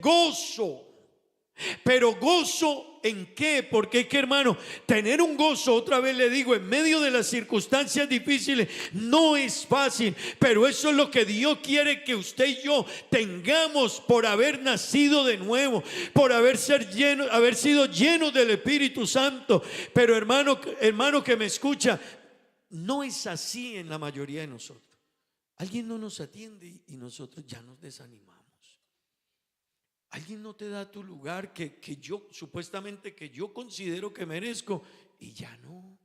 gozo. Pero gozo ¿en qué? Porque es que, hermano, tener un gozo, otra vez le digo, en medio de las circunstancias difíciles no es fácil, pero eso es lo que Dios quiere que usted y yo tengamos por haber nacido de nuevo, por haber sido llenos del Espíritu Santo. Pero hermano que me escucha, no es así en la mayoría de nosotros. Alguien no nos atiende y nosotros ya nos desanimamos. Alguien no te da tu lugar que yo supuestamente que yo considero que merezco y ya no.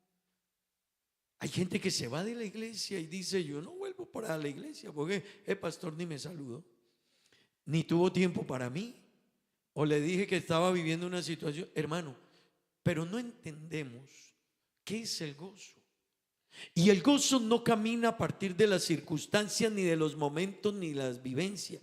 Hay gente que se va de la iglesia y dice: yo no vuelvo para la iglesia porque el pastor ni me saludó, ni tuvo tiempo para mí, o le dije que estaba viviendo una situación. Hermano, pero no entendemos qué es el gozo. Y el gozo no camina a partir de las circunstancias, ni de los momentos, ni las vivencias.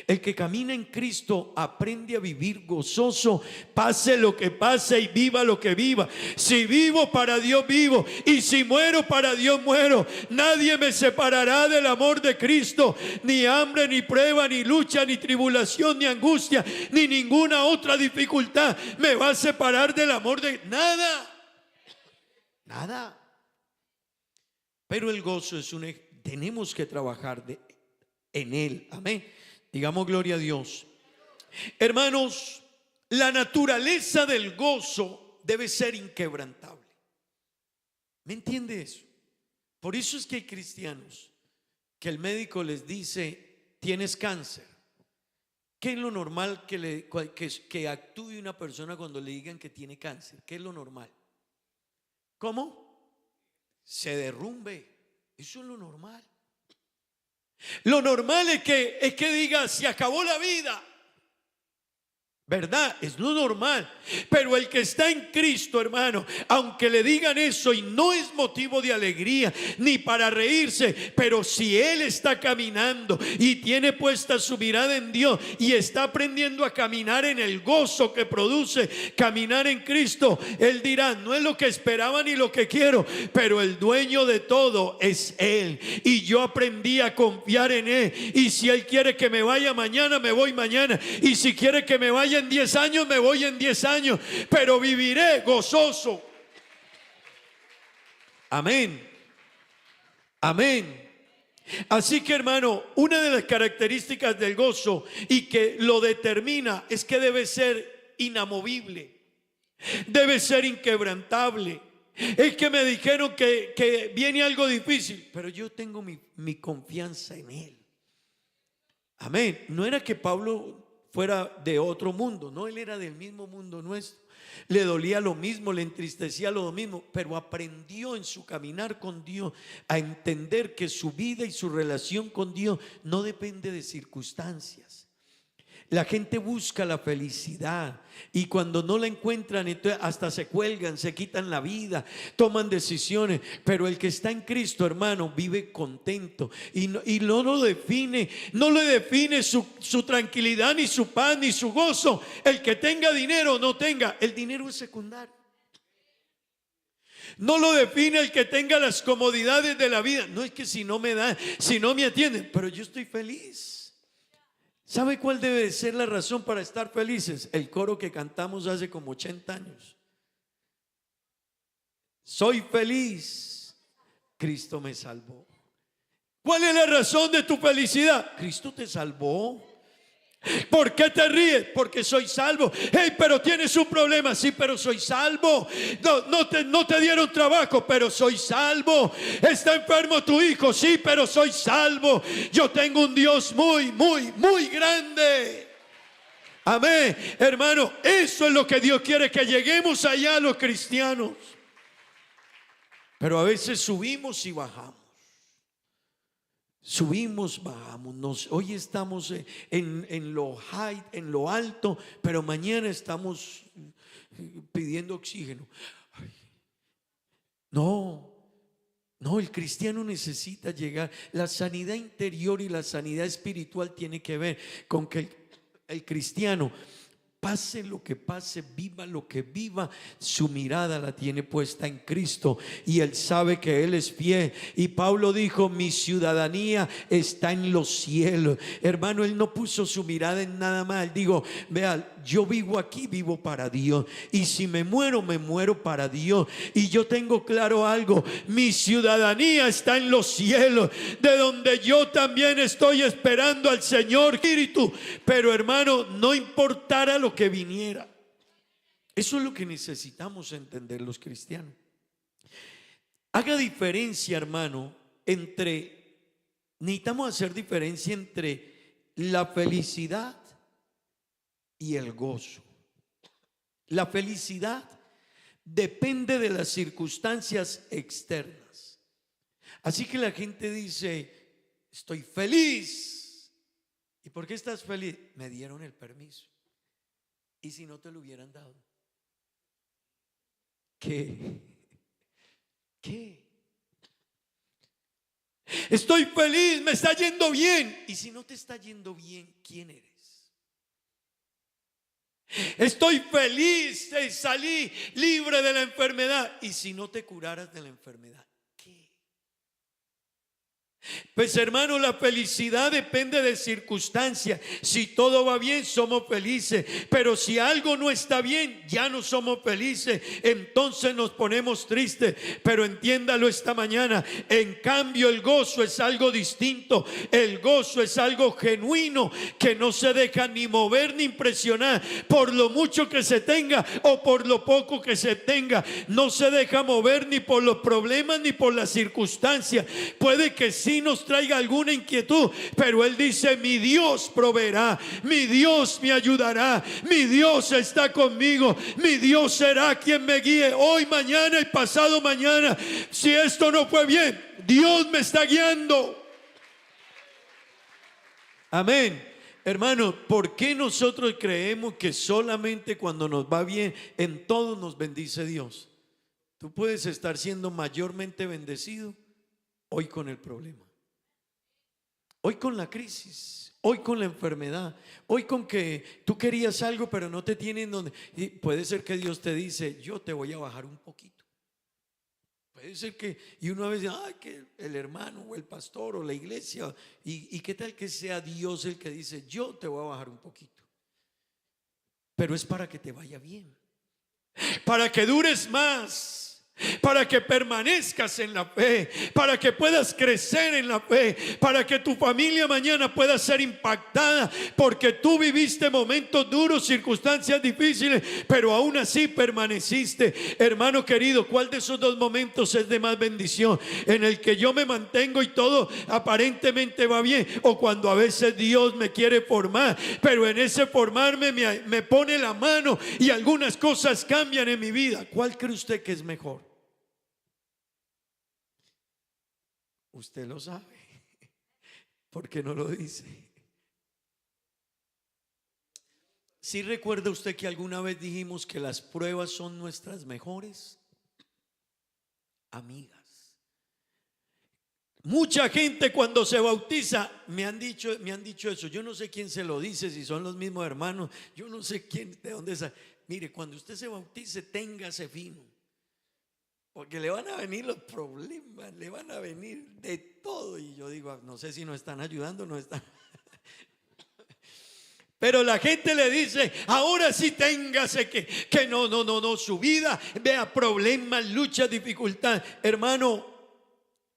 El que camina en Cristo aprende a vivir gozoso, pase lo que pase y viva lo que viva. Si vivo, para Dios vivo, y si muero, para Dios muero. Nadie me separará del amor de Cristo, ni hambre, ni prueba, ni lucha, ni tribulación, ni angustia, ni ninguna otra dificultad me va a separar del amor de nada. Nada. Pero el gozo tenemos que trabajar en él. Amén. Digamos gloria a Dios. Hermanos, la naturaleza del gozo debe ser inquebrantable. ¿Me entiende eso? Por eso es que hay cristianos que el médico les dice: tienes cáncer. ¿Qué es lo normal que actúe una persona cuando le digan que tiene cáncer? ¿Qué es lo normal? ¿Cómo? Se derrumbe. Eso es lo normal. Lo normal es que diga: se acabó la vida. ¿Verdad? Es lo normal. Pero el que está en Cristo, hermano, aunque le digan eso y no es motivo de alegría ni para reírse, pero si él está caminando y tiene puesta su mirada en Dios y está aprendiendo a caminar en el gozo que produce caminar en Cristo, él dirá: no es lo que esperaba ni lo que quiero, pero el dueño de todo es Él, y yo aprendí a confiar en Él. Y si Él quiere que me vaya mañana, me voy mañana, y si quiere que me vaya en 10 años, me voy en 10 años, pero viviré gozoso. Amén. Amén. Así que, hermano, una de las características del gozo y que lo determina es que debe ser inamovible, debe ser inquebrantable. Es que me dijeron que viene algo difícil, pero yo tengo mi confianza en Él. Amén. No era que Pablo fuera de otro mundo, no, él era del mismo mundo nuestro. Le dolía lo mismo, le entristecía lo mismo, pero aprendió en su caminar con Dios a entender que su vida y su relación con Dios no depende de circunstancias. La gente busca la felicidad y cuando no la encuentran, entonces hasta se cuelgan, se quitan la vida, toman decisiones. Pero el que está en Cristo, hermano, vive contento y no lo define, no le define su tranquilidad, ni su paz, ni su gozo. El que tenga dinero o no tenga, el dinero es secundario. No lo define el que tenga las comodidades de la vida. No es que si no me dan, si no me atienden, pero yo estoy feliz. ¿Sabe cuál debe ser la razón para estar felices? El coro que cantamos hace como 80 años. Soy feliz, Cristo me salvó. ¿Cuál es la razón de tu felicidad? Cristo te salvó. ¿Por qué te ríes? Porque soy salvo. Hey, pero tienes un problema. Sí, pero soy salvo. No te dieron trabajo, pero soy salvo. Está enfermo tu hijo. Sí, pero soy salvo. Yo tengo un Dios muy, muy, muy grande. Amén. Hermano, eso es lo que Dios quiere, que lleguemos allá los cristianos. Pero a veces subimos y bajamos. Subimos, bajamos. Hoy estamos en lo high, en lo alto, pero mañana estamos pidiendo oxígeno. Ay, no, el cristiano necesita llegar. La sanidad interior y la sanidad espiritual tiene que ver con que el cristiano pase lo que pase, viva lo que viva, su mirada la tiene puesta en Cristo y él sabe que él es fiel. Y Pablo dijo: mi ciudadanía está en los cielos. Hermano, él no puso su mirada en nada más. Digo, vea, yo vivo aquí, vivo para Dios, y si me muero, me muero para Dios. Y yo tengo claro algo: mi ciudadanía está en los cielos, de donde yo también estoy esperando al Señor Espíritu. Pero hermano, no importara lo que viniera. Eso es lo que necesitamos entender los cristianos. Haga diferencia, hermano, necesitamos hacer diferencia entre la felicidad y el gozo. La felicidad depende de las circunstancias externas. Así que la gente dice: estoy feliz. ¿Y por qué estás feliz? Me dieron el permiso. ¿Y si no te lo hubieran dado? ¿Qué? Estoy feliz, me está yendo bien. ¿Y si no te está yendo bien, quién eres? Estoy feliz, salí libre de la enfermedad. ¿Y si no te curaras de la enfermedad? Pues hermano, la felicidad depende de circunstancias. Si todo va bien, somos felices. Pero si algo no está bien, ya no somos felices. Entonces nos ponemos tristes. Pero entiéndalo esta mañana: en cambio, el gozo es algo distinto. El gozo es algo genuino, que no se deja ni mover ni impresionar por lo mucho que se tenga o por lo poco que se tenga. No se deja mover ni por los problemas ni por las circunstancias. Puede que sí nos traiga alguna inquietud, pero él dice: mi Dios proveerá, mi Dios me ayudará, mi Dios está conmigo, mi Dios será quien me guíe hoy, mañana y pasado mañana. Si esto no fue bien, Dios me está guiando. Amén. Hermano, ¿por qué nosotros creemos que solamente cuando nos va bien, en todo nos bendice Dios? Tú puedes estar siendo mayormente bendecido hoy con el problema, hoy con la crisis, hoy con la enfermedad, hoy con que tú querías algo pero no te tienen donde. Y puede ser que Dios te dice: yo te voy a bajar un poquito. Puede ser que, y uno a veces, que el hermano o el pastor o la iglesia, y qué tal que sea Dios el que dice: yo te voy a bajar un poquito. Pero es para que te vaya bien, para que dures más, para que permanezcas en la fe, para que puedas crecer en la fe, para que tu familia mañana pueda ser impactada, porque tú viviste momentos duros, circunstancias difíciles, pero aún así permaneciste. Hermano querido, ¿cuál de esos dos momentos es de más bendición? ¿En el que yo me mantengo y todo aparentemente va bien, o cuando a veces Dios me quiere formar, pero en ese formarme me pone la mano y algunas cosas cambian en mi vida? ¿Cuál cree usted que es mejor? Usted lo sabe. ¿Por qué no lo dice? ¿Sí recuerda usted que alguna vez dijimos que las pruebas son nuestras mejores amigas? Mucha gente cuando se bautiza me han dicho eso. Yo no sé quién se lo dice, si son los mismos hermanos, yo no sé quién, de dónde es. Mire, cuando usted se bautice, téngase fino, porque le van a venir los problemas, le van a venir de todo. Y yo digo: no sé si nos están ayudando, no están. Pero la gente le dice: ahora sí téngase que no, su vida, vea, problemas, luchas, dificultad. Hermano,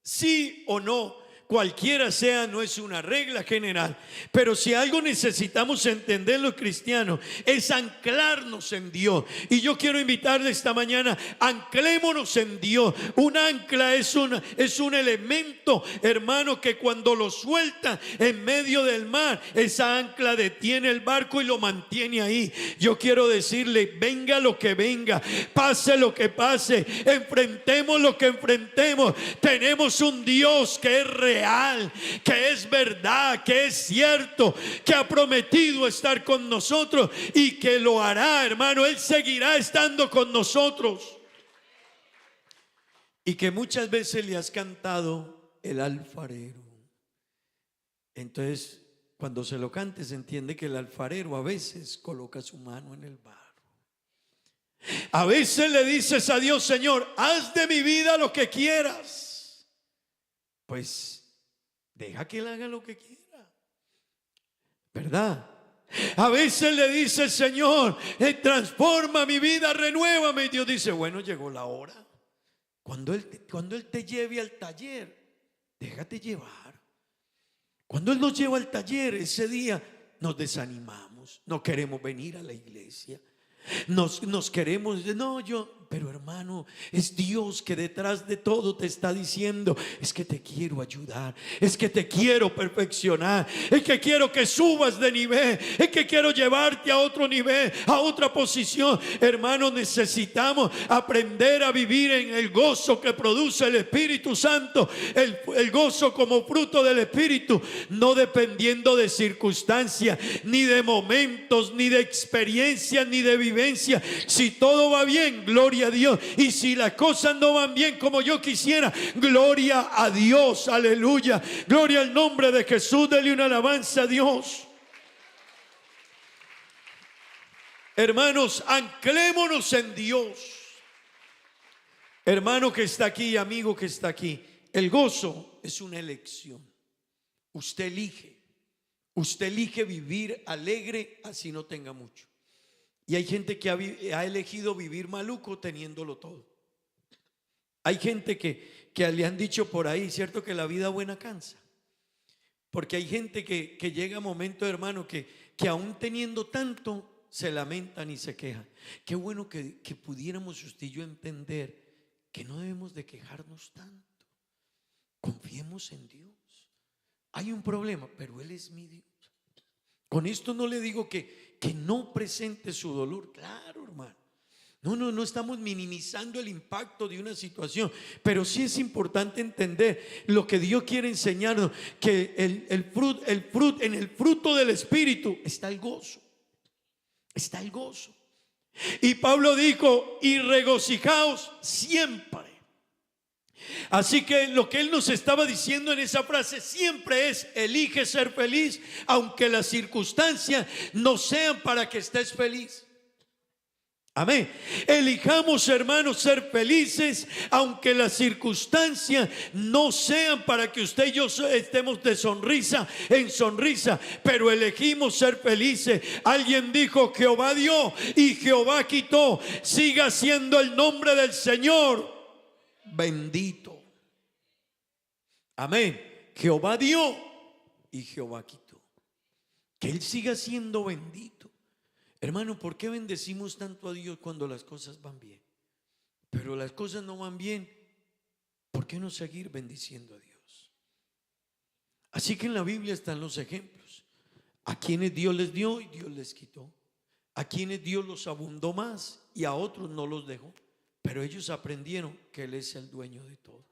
sí o no, cualquiera sea, no es una regla general, pero si algo necesitamos entender los cristianos es anclarnos en Dios. Y yo quiero invitarle esta mañana: anclémonos en Dios. Un ancla es un elemento, hermano, que cuando lo suelta en medio del mar, esa ancla detiene el barco y lo mantiene ahí. Yo quiero decirle: venga lo que venga, pase lo que pase, enfrentemos lo que enfrentemos, tenemos un Dios que es real, que es verdad, que es cierto, que ha prometido estar con nosotros y que lo hará, hermano. Él seguirá estando con nosotros. Y que muchas veces le has cantado el alfarero. Entonces Cuando se lo cante se entiende que el alfarero a veces coloca su mano en el barro. A veces le dices a Dios: Señor, haz de mi vida lo que quieras. Pues deja que Él haga lo que quiera, ¿verdad? A veces le dice: Señor, transforma mi vida, renuévame. Y Dios dice: bueno, llegó la hora. Cuando Él te lleve al taller, déjate llevar. Cuando Él nos lleva al taller, ese día nos desanimamos, no queremos venir a la iglesia. Nos queremos, pero hermano, es Dios que detrás de todo te está diciendo: es que te quiero ayudar, es que te quiero perfeccionar, es que quiero que subas de nivel, es que quiero llevarte a otro nivel, a otra posición. Hermano, necesitamos aprender a vivir en el gozo que produce el Espíritu Santo, el gozo como fruto del Espíritu, no dependiendo de circunstancias, ni de momentos, ni de experiencias, ni de vivencia. Si todo va bien, gloria a Dios. Y si las cosas no van bien como yo quisiera, gloria a Dios, aleluya. Gloria al nombre de Jesús. Dele una alabanza a Dios. Hermanos, anclémonos en Dios. Hermano que está aquí, amigo que está aquí, el gozo es una elección. Usted elige vivir alegre así no tenga mucho. Y hay gente que ha elegido vivir maluco teniéndolo todo. Hay gente que le han dicho por ahí, cierto, que la vida buena cansa. Porque hay gente que llega a momentos, hermano, que aún teniendo tanto, se lamentan y se quejan. Qué bueno que pudiéramos usted y yo entender que no debemos de quejarnos tanto. Confiemos en Dios. Hay un problema, pero Él es mi Dios. Con esto no le digo que no presente su dolor. Claro, hermano. No estamos minimizando el impacto de una situación, pero sí es importante entender lo que Dios quiere enseñarnos, que en el fruto del Espíritu está el gozo. Está el gozo. Y Pablo dijo: y regocijaos siempre. Así que lo que él nos estaba diciendo en esa frase siempre es: elige ser feliz, aunque las circunstancias no sean para que estés feliz. Amén. Elijamos, hermanos, ser felices, aunque las circunstancias no sean para que usted y yo estemos de sonrisa en sonrisa, pero elegimos ser felices. Alguien dijo: Jehová dio y Jehová quitó, siga siendo el nombre del Señor bendito. Amén. Jehová dio y Jehová quitó. Que Él siga siendo bendito. Hermano, ¿por qué bendecimos tanto a Dios cuando las cosas van bien? Pero las cosas no van bien, ¿por qué no seguir bendiciendo a Dios? Así que en la Biblia están los ejemplos. A quienes Dios les dio y Dios les quitó. A quienes Dios los abundó más y a otros no los dejó. Pero ellos aprendieron que Él es el dueño de todo.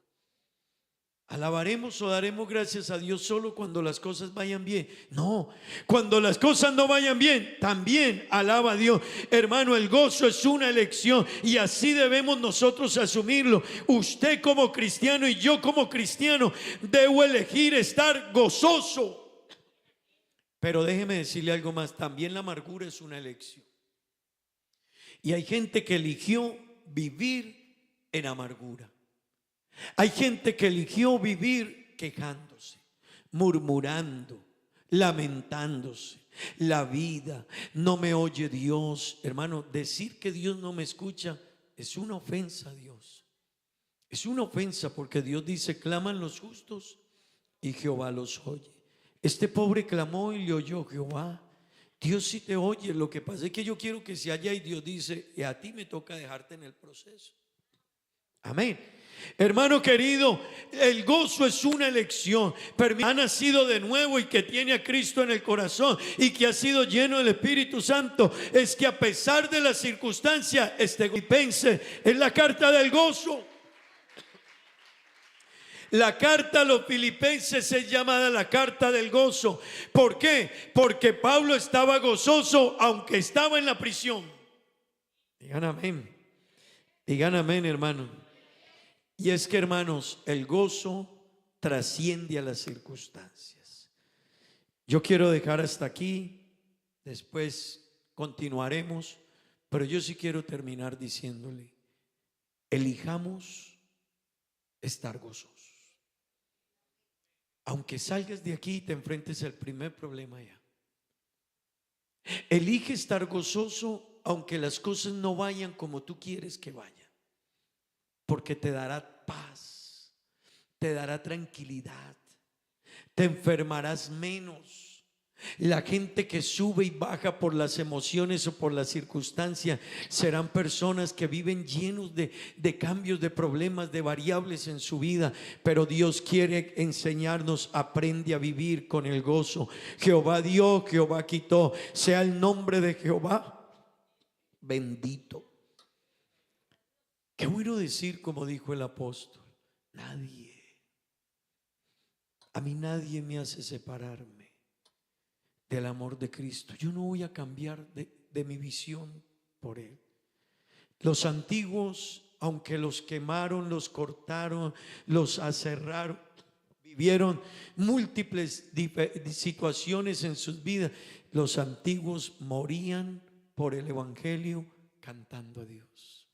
¿Alabaremos o daremos gracias a Dios solo cuando las cosas vayan bien? No, cuando las cosas no vayan bien, también alaba a Dios. Hermano, el gozo es una elección y así debemos nosotros asumirlo. Usted como cristiano y yo como cristiano debo elegir estar gozoso. Pero déjeme decirle algo más, también la amargura es una elección. Y hay gente que eligió vivir en amargura. Hay gente que eligió vivir quejándose, murmurando, lamentándose. La vida, no me oye Dios. Hermano, decir que Dios no me escucha es una ofensa a Dios. Es una ofensa, porque Dios dice: claman los justos y Jehová los oye. Este pobre clamó y le oyó Jehová. Dios sí te oye. Lo que pasa es que yo quiero que se haya, y Dios dice: y a ti me toca dejarte en el proceso. Amén. Hermano querido, el gozo es una elección. Ha nacido de nuevo y que tiene a Cristo en el corazón y que ha sido lleno del Espíritu Santo, es que a pesar de las circunstancias, Filipenses es la carta del gozo. La carta a los Filipenses es llamada la carta del gozo. ¿Por qué? Porque Pablo estaba gozoso aunque estaba en la prisión. Digan amén. Digan amén, hermano. Y es que, hermanos, el gozo trasciende a las circunstancias. Yo quiero dejar hasta aquí, después continuaremos, pero yo sí quiero terminar diciéndole: elijamos estar gozosos. Aunque salgas de aquí y te enfrentes al primer problema ya, elige estar gozoso aunque las cosas no vayan como tú quieres que vayan, porque te dará paz, te dará tranquilidad, te enfermarás menos. La gente que sube y baja por las emociones o por las circunstancias serán personas que viven llenos de cambios, de problemas, de variables en su vida. Pero Dios quiere enseñarnos: aprende a vivir con el gozo. Jehová dio, Jehová quitó. Sea el nombre de Jehová bendito. Qué bueno decir, como dijo el apóstol: a mí nadie me hace separarme del amor de Cristo. Yo no voy a cambiar de mi visión por Él. Los antiguos, aunque los quemaron, los cortaron, los aserraron, vivieron múltiples situaciones en sus vidas, los antiguos morían por el evangelio cantando a Dios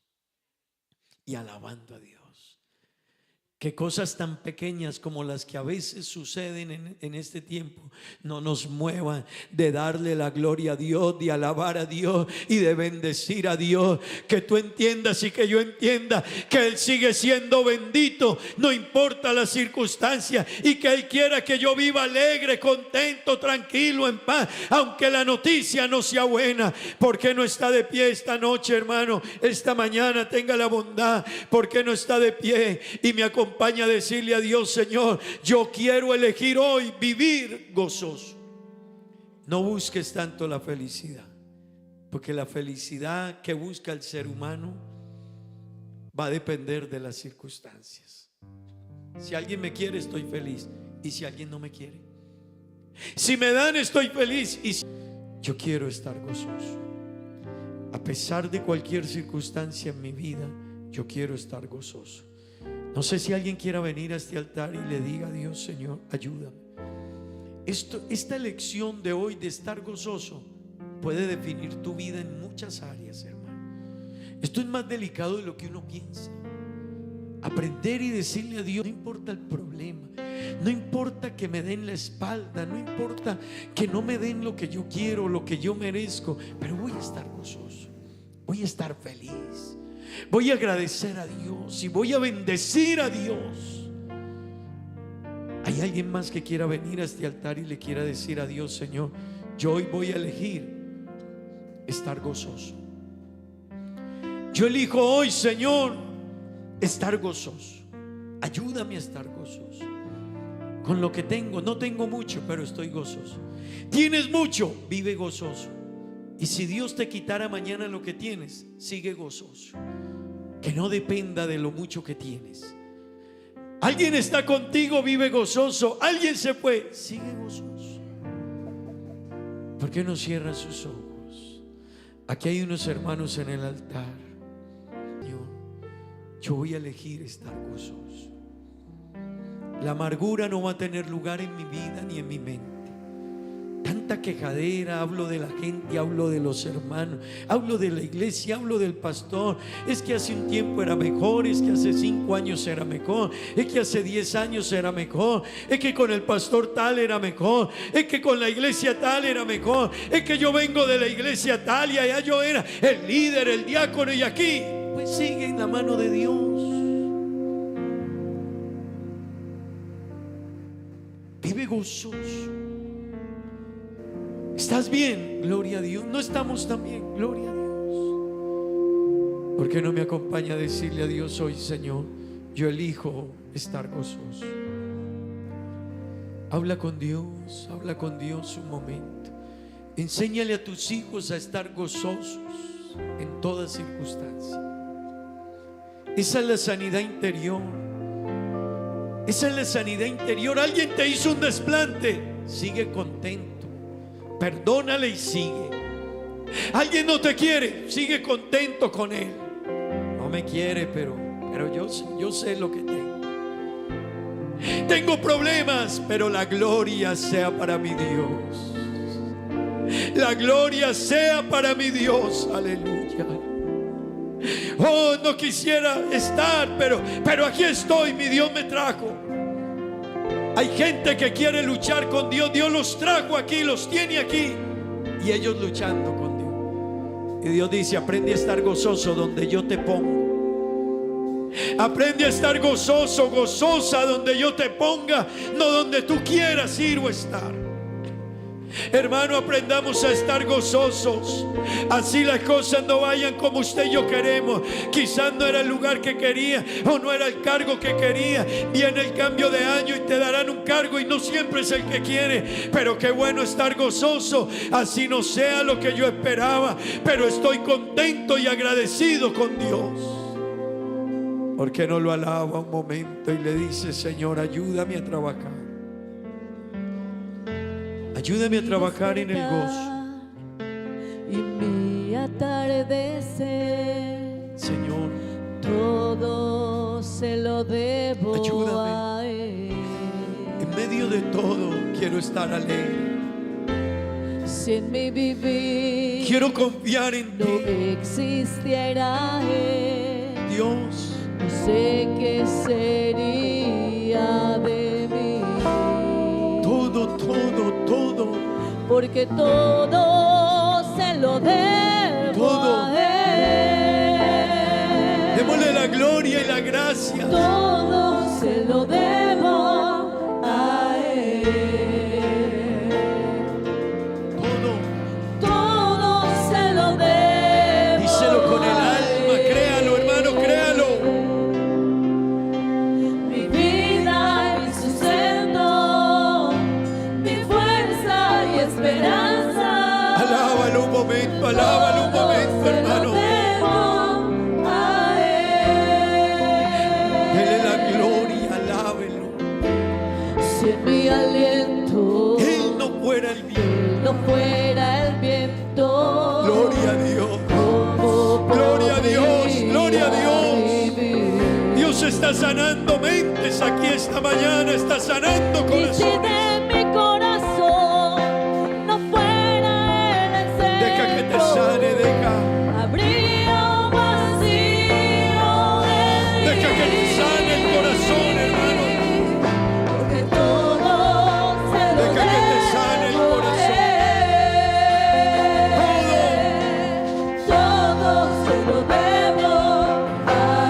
y alabando a Dios. Que cosas tan pequeñas como las que a veces suceden en este tiempo no nos muevan de darle la gloria a Dios, de alabar a Dios y de bendecir a Dios. Que tú entiendas y que yo entienda que Él sigue siendo bendito, no importa las circunstancias, y que Él quiera que yo viva alegre, contento, tranquilo, en paz, aunque la noticia no sea buena. ¿Por qué no está de pie esta noche, hermano? Esta mañana tenga la bondad. ¿Por qué no está de pie y me acompaña a decirle a Dios: Señor, yo quiero elegir hoy vivir gozoso? No busques tanto la felicidad, porque la felicidad que busca el ser humano va a depender de las circunstancias. Si alguien me quiere, estoy feliz, y si alguien no me quiere, si me dan, estoy feliz, y yo quiero estar gozoso. A pesar de cualquier circunstancia en mi vida, yo quiero estar gozoso. No sé si alguien quiera venir a este altar y le diga a Dios: Señor, ayúdame. Esta elección de hoy de estar gozoso puede definir tu vida en muchas áreas, hermano. Esto es más delicado de lo que uno piensa. Aprender y decirle a Dios: no importa el problema, no importa que me den la espalda, no importa que no me den lo que yo quiero, lo que yo merezco, pero voy a estar gozoso, voy a estar feliz. Voy a agradecer a Dios y voy a bendecir a Dios. ¿Hay alguien más que quiera venir a este altar y le quiera decir a Dios: Señor, yo hoy voy a elegir estar gozoso? Yo elijo hoy, Señor, estar gozoso. Ayúdame a estar gozoso con lo que tengo. No tengo mucho, pero estoy gozoso. Tienes mucho, vive gozoso. Y si Dios te quitara mañana lo que tienes, sigue gozoso. Que no dependa de lo mucho que tienes. Alguien está contigo, vive gozoso. Alguien se fue, sigue gozoso. ¿Por qué no cierra sus ojos? Aquí hay unos hermanos en el altar. Yo voy a elegir estar gozoso. La amargura no va a tener lugar en mi vida ni en mi mente. Tanta quejadera, hablo de la gente, hablo de los hermanos, hablo de la iglesia, hablo del pastor. Es que hace un tiempo era mejor, es que hace 5 años era mejor, es que hace 10 años era mejor, es que con el pastor tal era mejor, es que con la iglesia tal era mejor, es que yo vengo de la iglesia tal y allá yo era el líder, el diácono, y aquí pues sigue en la mano de Dios. Vive gozoso. ¿Estás bien? Gloria a Dios. ¿No estamos tan bien? Gloria a Dios. ¿Por qué no me acompaña a decirle a Dios hoy: Señor, yo elijo estar gozoso? Habla con Dios un momento. Enséñale a tus hijos a estar gozosos en toda circunstancia. Esa es la sanidad interior. Esa es la sanidad interior. Alguien te hizo un desplante, sigue contento. Perdónale y sigue. Alguien no te quiere, sigue contento con él. No me quiere, pero yo sé lo que tengo. tengo problemas, pero la gloria sea para mi Dios. La gloria sea para mi Dios, aleluya. Oh, no quisiera estar, pero aquí estoy, mi Dios me trajo. Hay gente que quiere luchar con Dios. Dios los trajo aquí, los tiene aquí, y ellos luchando con Dios. Y Dios dice: aprende a estar gozoso donde yo te pongo. Aprende a estar gozoso, gozosa donde yo te ponga, no donde tú quieras ir o estar. Hermano, aprendamos a estar gozosos. Así las cosas no vayan como usted y yo queremos. Quizás no era el lugar que quería, o no era el cargo que quería. Viene el cambio de año y te darán un cargo, y no siempre es el que quiere. Pero qué bueno estar gozoso. Así no sea lo que yo esperaba, pero estoy contento y agradecido con Dios. ¿Por qué no lo alaba un momento y le dice: Señor, ayúdame a trabajar? Ayúdame a trabajar en el gozo. Y mi atardecer, Señor, todo se lo debo ayúdame. a Él. En medio de todo quiero estar alegre. Si en mi vivir Quiero confiar en no ti, existiera Él, Dios. no sé qué sería de mí. Todo, todo, todo. Porque todo se lo debo Todo. a Él. Démosle la gloria y la gracia. Todo se lo debo a Él. Todo. Todo se lo debo. Díselo con el alma. Créalo, hermano, créalo. Mi vida y sustento, mi fuerza y esperanza. Alábalo un momento, alábalo un momento, hermano. Dele la gloria, alábelo. Si en mi aliento Él no fuera el bien. no fuera el viento, Gloria a Dios. ¿cómo Gloria a Dios, podría gloria a Dios. vivir? Dios está sanando mentes aquí esta mañana, está sanando Y si corazones. de mi corazón no fuera Él el centro, Deja que te sane, deja. habría un vacío en mí. Deja que te sane el corazón, hermano. Porque todo se lo Deja que te sane el debo a corazón. Él. Todo se lo debo a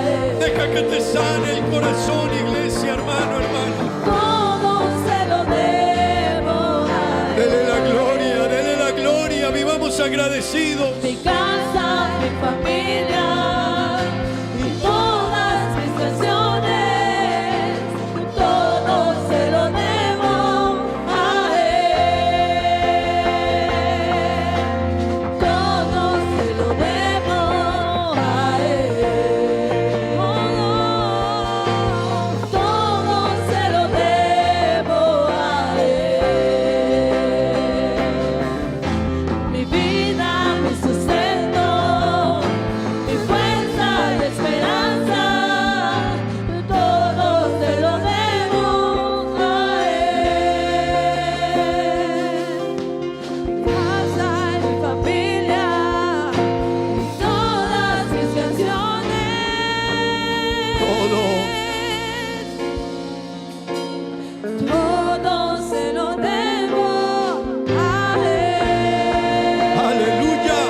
Él. Deja que te sane el corazón, iglesia, hermano, hermano. Todo se lo debo a Él. Dele la gloria, dele la gloria. Vivamos agradecidos. Mi casa, mi familia y todas mis canciones, todo se lo debo a Él. Todo se lo debo a Él. Todo se lo debo a Él. Mi vida, mi sustento, mi fuerza y esperanza, todo se lo debo a Él. Mi casa y mi familia y todas mis canciones, Todo. todo se lo debo a Él. Aleluya.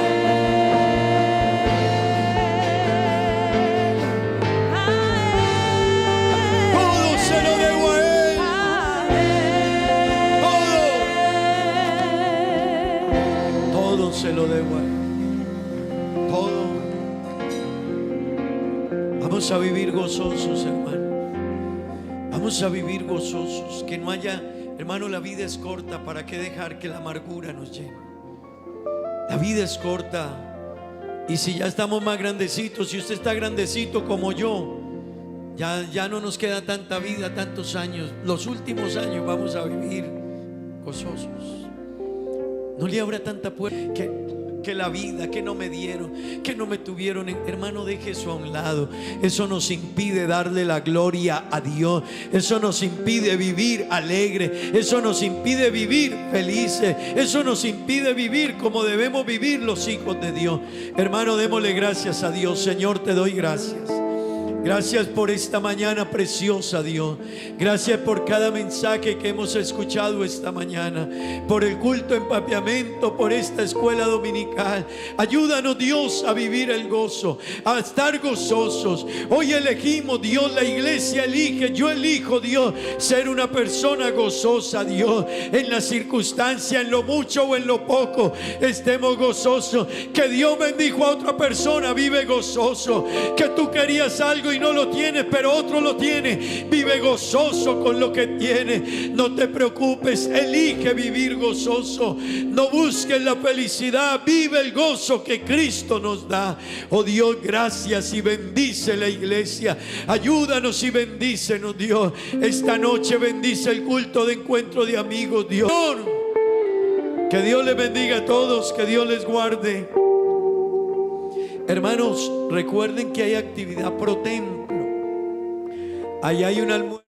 Todo se lo debo a Él. Todo se lo debo a Él. Todo. Vamos a vivir gozosos, hermano. Vamos a vivir gozosos. Que no haya, hermano, la vida es corta. ¿Para qué dejar que la amargura nos llene? La vida es corta. Y si ya estamos más grandecitos, si usted está grandecito como yo, ya no nos queda tanta vida, tantos años. Los últimos años vamos a vivir gozosos. No le abra tanta puerta. Que que la vida, que no me dieron, que no me tuvieron. Hermano, deje eso a un lado. Eso nos impide darle la gloria a Dios. Eso nos impide vivir alegre. Eso nos impide vivir felices. Eso nos impide vivir como debemos vivir los hijos de Dios. Hermano, démosle gracias a Dios. Señor, te doy gracias. Gracias por esta mañana preciosa, Dios. Gracias por cada mensaje que hemos escuchado esta mañana, por el culto en Papiamento, por esta escuela dominical. Ayúdanos, Dios, a vivir el gozo, a estar gozosos. Hoy elegimos, Dios, la iglesia elige, yo elijo, Dios, ser una persona gozosa, Dios. En la circunstancia, en lo mucho o en lo poco, estemos gozosos. Que Dios bendijo a otra persona, vive gozoso. Que tú querías algo y no lo tienes, pero otro lo tiene, vive gozoso con lo que tiene. No te preocupes, elige vivir gozoso. No busques la felicidad, vive el gozo que Cristo nos da. Oh Dios, gracias y bendice la iglesia. Ayúdanos y bendícenos, Dios. Esta noche bendice el culto de encuentro de amigos, Dios. Que Dios les bendiga a todos, que Dios les guarde. Hermanos, recuerden que hay actividad pro templo. Allá hay un almuerzo.